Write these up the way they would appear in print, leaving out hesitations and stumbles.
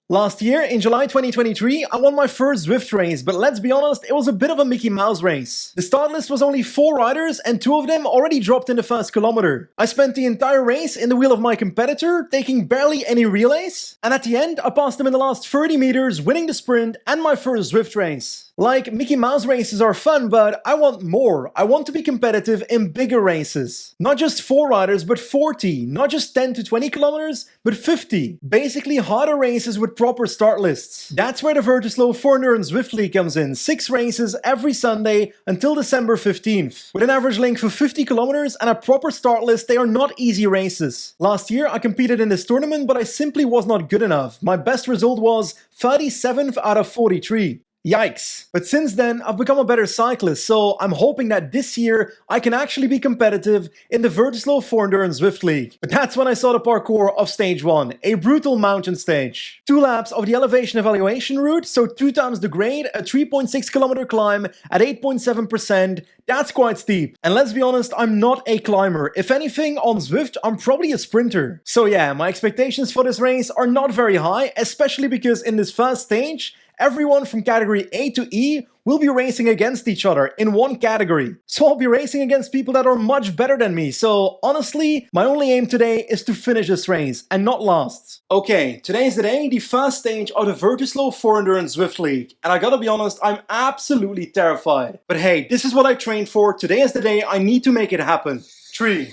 Last year, in July 2023, I won my first Zwift race, but let's be honest, it was a bit of a Mickey Mouse race. The start list was only 4 riders and 2 of them already dropped in the first kilometer. I spent the entire race in the wheel of my competitor, taking barely any relays, and at the end, I passed him in the last 30 meters, winning the sprint and my first Zwift race. Like, Mickey Mouse races are fun, but I want more. I want to be competitive in bigger races. Not just 4 riders, but 40. Not just 10 to 20 kilometers, but 50. Basically harder races with proper start lists. That's where the Vertislow 4-endurance Zwift League comes in. 6 races every Sunday until December 15th. With an average length of 50 kilometers and a proper start list, they are not easy races. Last year, I competed in this tournament, but I simply was not good enough. My best result was 37th out of 43. Yikes. But since then, I've become a better cyclist, so I'm hoping that this year I can actually be competitive in the Vertislow 4-endurance Zwift League. But that's when I saw the parkour of stage 1, a brutal mountain stage. 2 laps of the elevation evaluation route, so 2 times the grade, a 3.6 kilometer climb at 8.7%. That's quite steep. And let's be honest, I'm not a climber. If anything, on Zwift, I'm probably a sprinter. So yeah, my expectations for this race are not very high, especially because in this first stage, everyone from category A to E will be racing against each other in one category. So I'll be racing against people that are much better than me. So honestly, my only aim today is to finish this race and not last. Okay, today's the day, the first stage of the Vertislow 4-endurance Zwift League. And I gotta be honest, I'm absolutely terrified. But hey, this is what I trained for. Today is the day I need to make it happen. 3,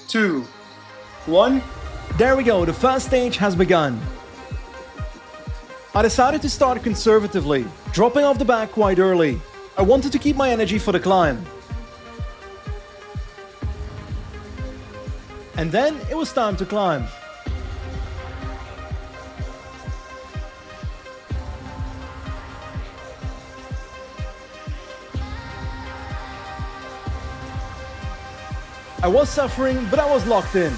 2, 1. There we go, the first stage has begun. I decided to start conservatively, dropping off the back quite early. I wanted to keep my energy for the climb. And then it was time to climb. I was suffering, but I was locked in.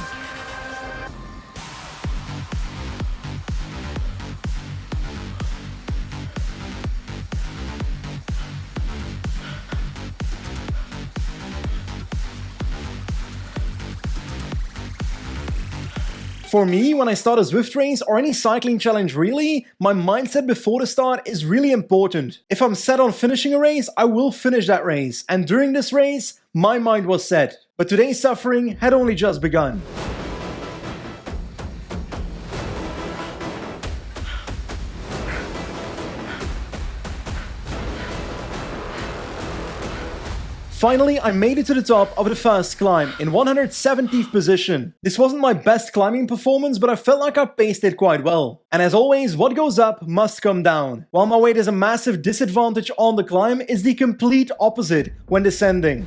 For me, when I start a Zwift race or any cycling challenge really, my mindset before the start is really important. If I'm set on finishing a race, I will finish that race. And during this race, my mind was set. But today's suffering had only just begun. Finally, I made it to the top of the first climb in 170th position. This wasn't my best climbing performance, but I felt like I paced it quite well. And as always, what goes up must come down. While my weight is a massive disadvantage on the climb, it's the complete opposite when descending.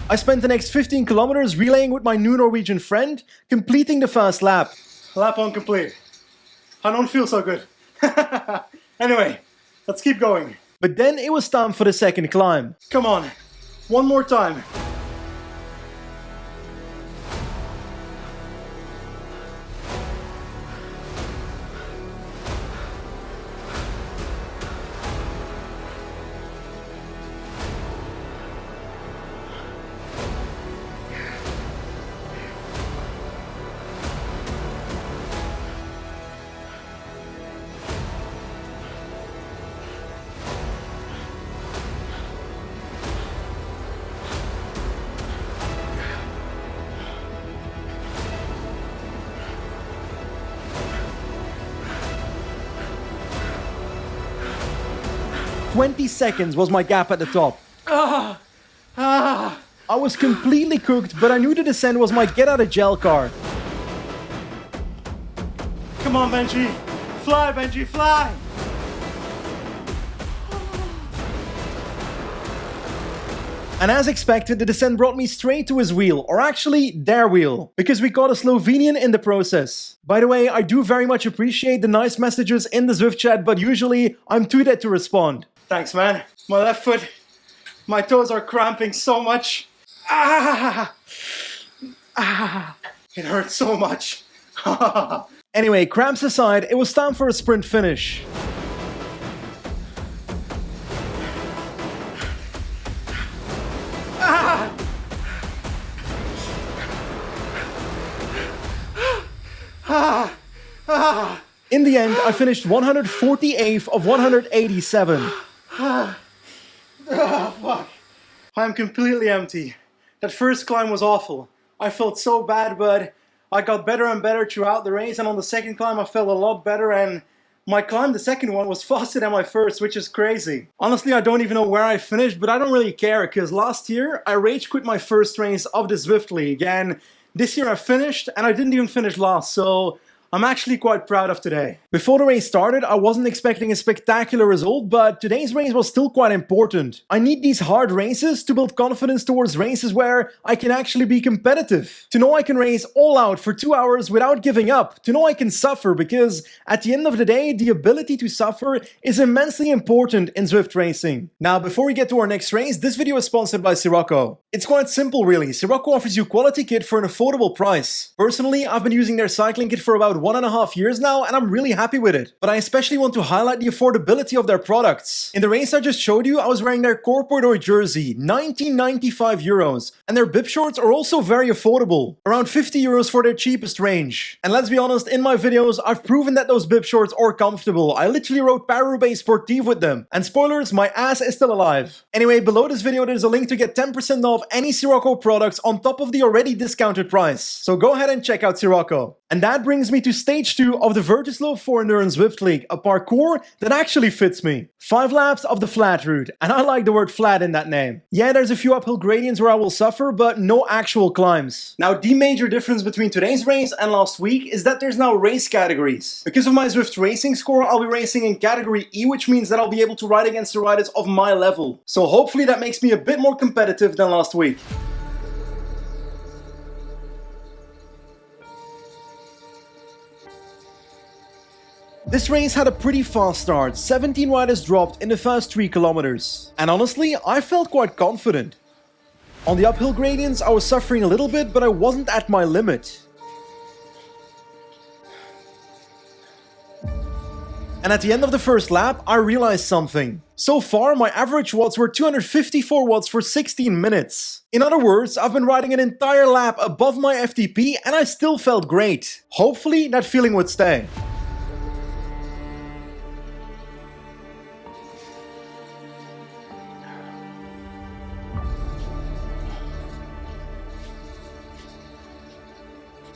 I spent the next 15 kilometers relaying with my new Norwegian friend, completing the first lap. Lap on complete. I don't feel so good. Anyway, let's keep going. But then it was time for the second climb. Come on, one more time. "20 seconds was my gap at the top. I was completely cooked, but I knew the descent was my get-out-of-jail card. Come on, Benji. Fly, Benji, fly! And as expected, the descent brought me straight to his wheel, or actually their wheel, because we got a Slovenian in the process. By the way, I do very much appreciate the nice messages in the Zwift chat, but usually I'm too dead to respond. Thanks, man. My left foot, my toes are cramping so much. It hurts so much. Anyway, cramps aside, it was time for a sprint finish. In the end, I finished 148th of 187. Oh, fuck. I'm completely empty. That first climb was awful. I felt so bad, but I got better and better throughout the race, and on the second climb I felt a lot better, and my climb, the second one, was faster than my first, which is crazy. Honestly, I don't even know where I finished, but I don't really care, because last year I rage quit my first race of the Zwift League, and this year I finished, and I didn't even finish last, so I'm actually quite proud of today. Before the race started, I wasn't expecting a spectacular result, but today's race was still quite important. I need these hard races to build confidence towards races where I can actually be competitive. To know I can race all out for 2 hours without giving up. To know I can suffer, because at the end of the day, the ability to suffer is immensely important in Zwift racing. Now, before we get to our next race, this video is sponsored by Sirocco. It's quite simple really. Sirocco offers you quality kit for an affordable price. Personally, I've been using their cycling kit for about 1.5 years now, and I'm really happy with it. But I especially want to highlight the affordability of their products. In the race I just showed you, I was wearing their corduroy jersey, 1995 euros. And their bib shorts are also very affordable, around 50 euros for their cheapest range. And let's be honest, in my videos, I've proven that those bib shorts are comfortable. I literally rode Paris-Roubaix Sportive with them. And spoilers, my ass is still alive. Anyway, below this video, there's a link to get 10% off any Sirocco products on top of the already discounted price. So go ahead and check out Sirocco. And that brings me to stage 2 of the Vertislow 4 Endurance Zwift League, a parkour that actually fits me. 5 laps of the flat route, and I like the word flat in that name. Yeah, there's a few uphill gradients where I will suffer, but no actual climbs. Now, the major difference between today's race and last week is that there's now race categories. Because of my Zwift racing score, I'll be racing in category E, which means that I'll be able to ride against the riders of my level. So hopefully that makes me a bit more competitive than last week. This race had a pretty fast start. 17 riders dropped in the first 3 kilometers. And honestly, I felt quite confident. On the uphill gradients, I was suffering a little bit, but I wasn't at my limit. And at the end of the first lap, I realized something. So far, my average watts were 254 watts for 16 minutes. In other words, I've been riding an entire lap above my FTP and I still felt great. Hopefully, that feeling would stay.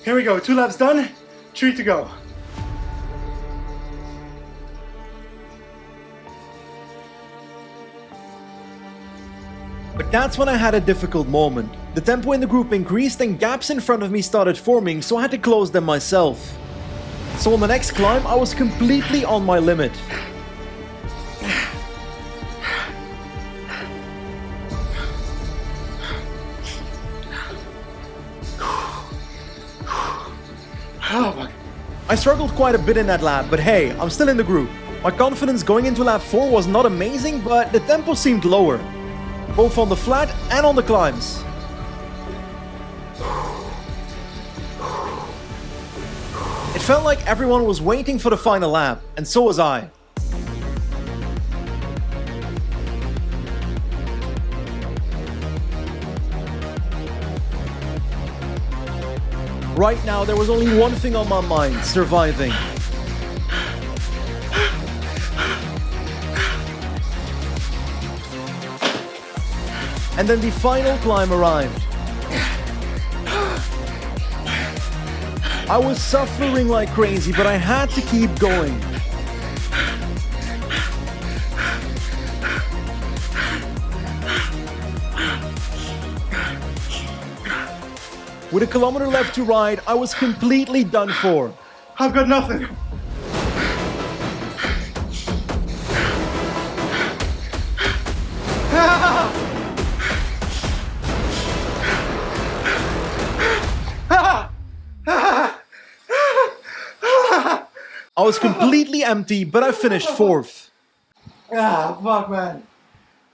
Here we go, 2 laps done, 3 to go. But that's when I had a difficult moment. The tempo in the group increased and gaps in front of me started forming, so I had to close them myself. So on the next climb, I was completely on my limit. I struggled quite a bit in that lap, but hey, I'm still in the group. My confidence going into lap 4 was not amazing, but the tempo seemed lower, both on the flat and on the climbs. It felt like everyone was waiting for the final lap, and so was I. Right now, there was only one thing on my mind: surviving. And then the final climb arrived. I was suffering like crazy, but I had to keep going. With a kilometer left to ride, I was completely done for. I've got nothing. I was completely empty, but I finished 4th. Ah, fuck, man.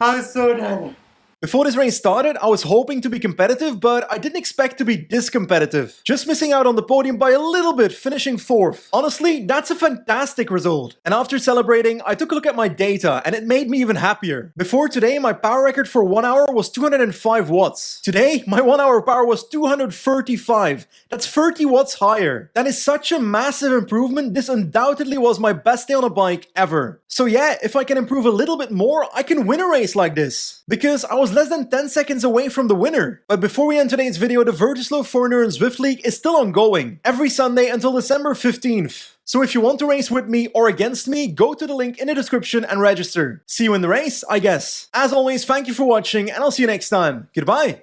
I was so done. Before this race started, I was hoping to be competitive, but I didn't expect to be this competitive. Just missing out on the podium by a little bit, finishing 4th. Honestly, that's a fantastic result. And after celebrating, I took a look at my data, and it made me even happier. Before today, my power record for 1 hour was 205 watts. Today, my 1 hour power was 235. That's 30 watts higher. That is such a massive improvement. This undoubtedly was my best day on a bike ever. So yeah, if I can improve a little bit more, I can win a race like this. Because I was less than 10 seconds away from the winner. But before we end today's video, the Vertislow for Endurance Zwift League is still ongoing. Every Sunday until December 15th. So if you want to race with me or against me, go to the link in the description and register. See you in the race, I guess. As always, thank you for watching and I'll see you next time. Goodbye!